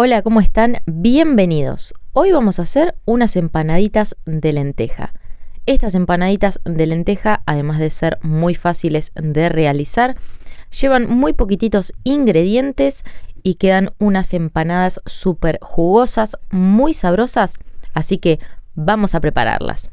Hola, ¿cómo están? Bienvenidos. Hoy vamos a hacer unas empanaditas de lenteja. Estas empanaditas de lenteja, además de ser muy fáciles de realizar, llevan muy poquititos ingredientes y quedan unas empanadas súper jugosas, muy sabrosas, así que vamos a prepararlas.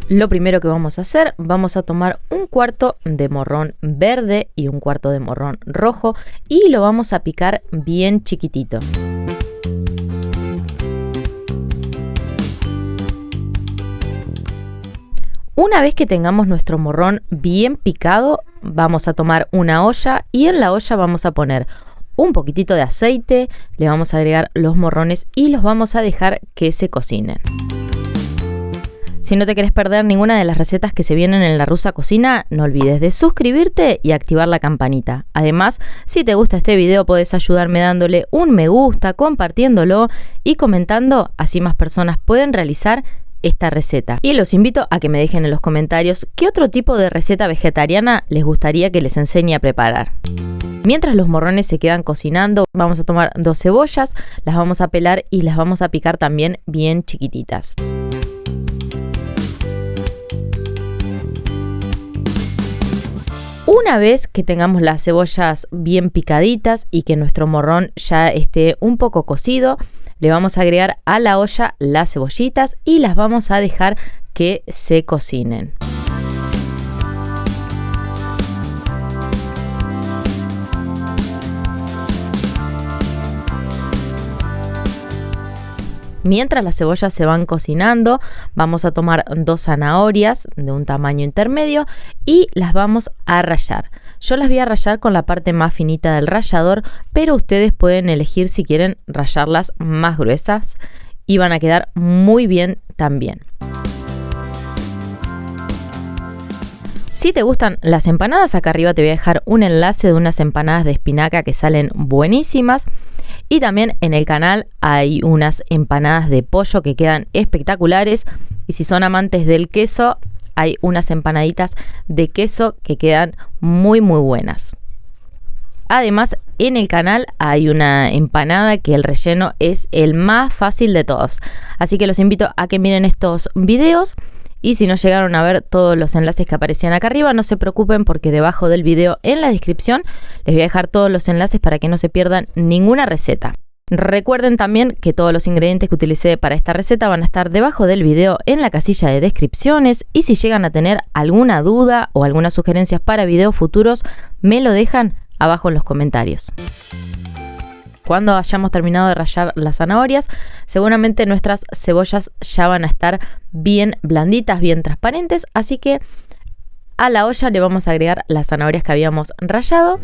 Lo primero que vamos a hacer, vamos a tomar un cuarto de morrón verde y un cuarto de morrón rojo y lo vamos a picar bien chiquitito. Una vez que tengamos nuestro morrón bien picado, vamos a tomar una olla y en la olla vamos a poner un poquitito de aceite, le vamos a agregar los morrones y los vamos a dejar que se cocinen. Si no te querés perder ninguna de las recetas que se vienen en La Rusa Cocina, no olvides de suscribirte y activar la campanita. Además, si te gusta este video, podés ayudarme dándole un me gusta, compartiéndolo y comentando, así más personas pueden realizar esta receta. Y los invito a que me dejen en los comentarios qué otro tipo de receta vegetariana les gustaría que les enseñe a preparar. Mientras los morrones se quedan cocinando, vamos a tomar 2 cebollas, las vamos a pelar y las vamos a picar también bien chiquititas. Una vez que tengamos las cebollas bien picaditas y que nuestro morrón ya esté un poco cocido, le vamos a agregar a la olla las cebollitas y las vamos a dejar que se cocinen. Mientras las cebollas se van cocinando, vamos a tomar 2 zanahorias de un tamaño intermedio y las vamos a rallar. Yo las voy a rallar con la parte más finita del rallador, pero ustedes pueden elegir si quieren rallarlas más gruesas y van a quedar muy bien también. Si te gustan las empanadas, acá arriba te voy a dejar un enlace de unas empanadas de espinaca que salen buenísimas. Y también en el canal hay unas empanadas de pollo que quedan espectaculares. Y si son amantes del queso, hay unas empanaditas de queso que quedan muy buenas. Además, en el canal hay una empanada que el relleno es el más fácil de todos. Así que los invito a que miren estos videos. Y si no llegaron a ver todos los enlaces que aparecían acá arriba, no se preocupen porque debajo del video en la descripción les voy a dejar todos los enlaces para que no se pierdan ninguna receta. Recuerden también que todos los ingredientes que utilicé para esta receta van a estar debajo del video en la casilla de descripciones y si llegan a tener alguna duda o algunas sugerencias para videos futuros, me lo dejan abajo en los comentarios. Cuando hayamos terminado de rallar las zanahorias, seguramente nuestras cebollas ya van a estar bien blanditas, bien transparentes, así que a la olla le vamos a agregar las zanahorias que habíamos rallado.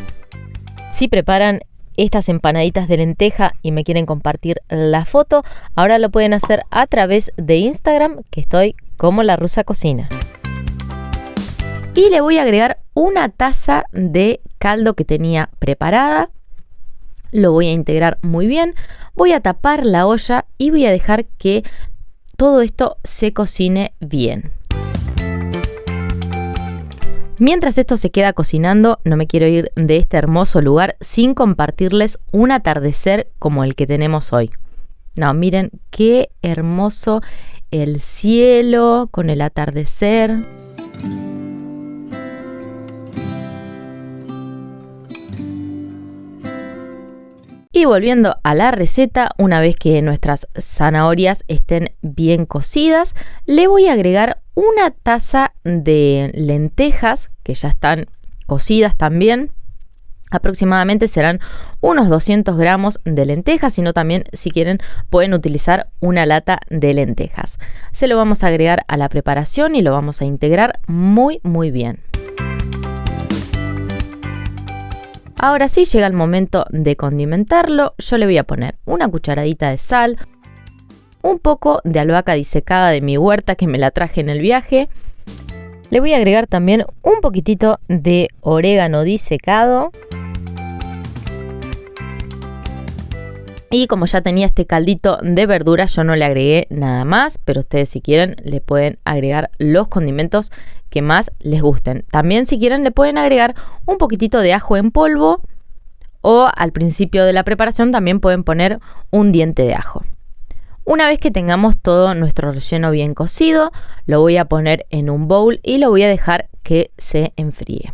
Si preparan estas empanaditas de lenteja y me quieren compartir la foto, ahora lo pueden hacer a través de Instagram, que estoy como La Rusa Cocina. Y le voy a agregar una taza de caldo que tenía preparada. Lo voy a integrar muy bien, voy a tapar la olla y voy a dejar que todo esto se cocine bien. Mientras esto se queda cocinando, no me quiero ir de este hermoso lugar sin compartirles un atardecer como el que tenemos hoy. No, miren qué hermoso el cielo con el atardecer. Y volviendo a la receta, una vez que nuestras zanahorias estén bien cocidas, le voy a agregar una taza de lentejas que ya están cocidas también. Aproximadamente serán unos 200 gramos de lentejas, sino también si quieren pueden utilizar una lata de lentejas. Se lo vamos a agregar a la preparación y lo vamos a integrar muy bien. Ahora sí llega el momento de condimentarlo. Yo le voy a poner una cucharadita de sal, un poco de albahaca disecada de mi huerta que me la traje en el viaje. Le voy a agregar también un poquitito de orégano disecado. Y como ya tenía este caldito de verduras, yo no le agregué nada más, pero ustedes si quieren le pueden agregar los condimentos que más les gusten. También si quieren le pueden agregar un poquitito de ajo en polvo, o al principio de la preparación también pueden poner un diente de ajo. Una vez que tengamos todo nuestro relleno bien cocido, lo voy a poner en un bowl y lo voy a dejar que se enfríe.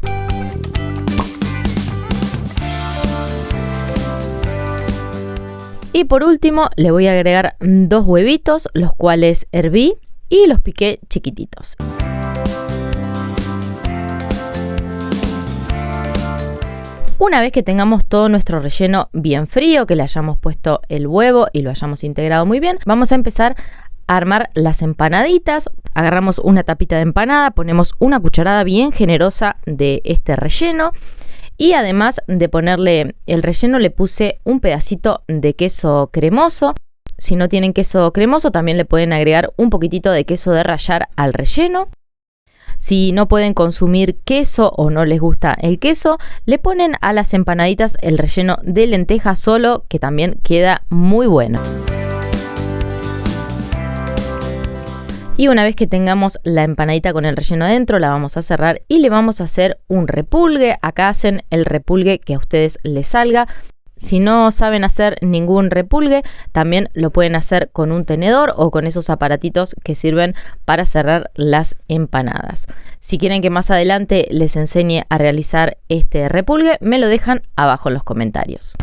Y por último le voy a agregar 2 huevitos, los cuales herví y los piqué chiquititos. Una vez que tengamos todo nuestro relleno bien frío, que le hayamos puesto el huevo y lo hayamos integrado muy bien, vamos a empezar a armar las empanaditas. Agarramos una tapita de empanada, ponemos una cucharada bien generosa de este relleno. Y además de ponerle el relleno, le puse un pedacito de queso cremoso. Si no tienen queso cremoso, también le pueden agregar un poquitito de queso de rallar al relleno. Si no pueden consumir queso o no les gusta el queso, le ponen a las empanaditas el relleno de lenteja solo, que también queda muy bueno. Y una vez que tengamos la empanadita con el relleno adentro, la vamos a cerrar y le vamos a hacer un repulgue. Acá hacen el repulgue que a ustedes les salga. Si no saben hacer ningún repulgue, también lo pueden hacer con un tenedor o con esos aparatitos que sirven para cerrar las empanadas. Si quieren que más adelante les enseñe a realizar este repulgue, me lo dejan abajo en los comentarios.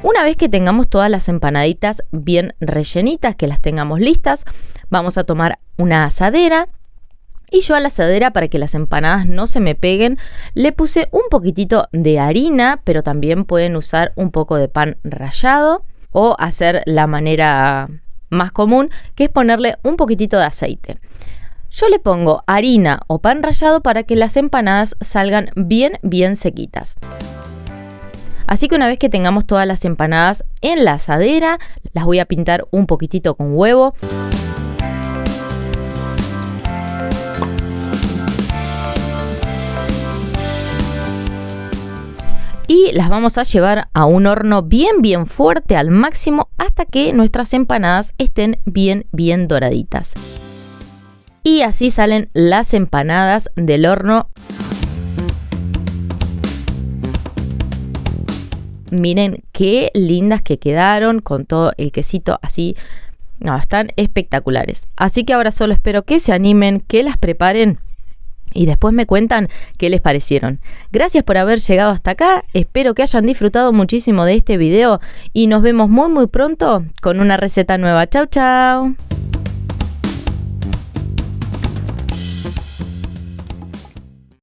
Una vez que tengamos todas las empanaditas bien rellenitas, que las tengamos listas, vamos a tomar una asadera. Y yo a la asadera, para que las empanadas no se me peguen, le puse un poquitito de harina, pero también pueden usar un poco de pan rallado o hacer la manera más común, que es ponerle un poquitito de aceite. Yo le pongo harina o pan rallado para que las empanadas salgan bien sequitas. Así que una vez que tengamos todas las empanadas en la asadera, las voy a pintar un poquitito con huevo. Y las vamos a llevar a un horno bien fuerte al máximo hasta que nuestras empanadas estén bien doraditas. Y así salen las empanadas del horno. Miren qué lindas que quedaron con todo el quesito así. No, están espectaculares. Así que ahora solo espero que se animen, que las preparen y después me cuentan qué les parecieron. Gracias por haber llegado hasta acá. Espero que hayan disfrutado muchísimo de este video y nos vemos muy pronto con una receta nueva. Chau.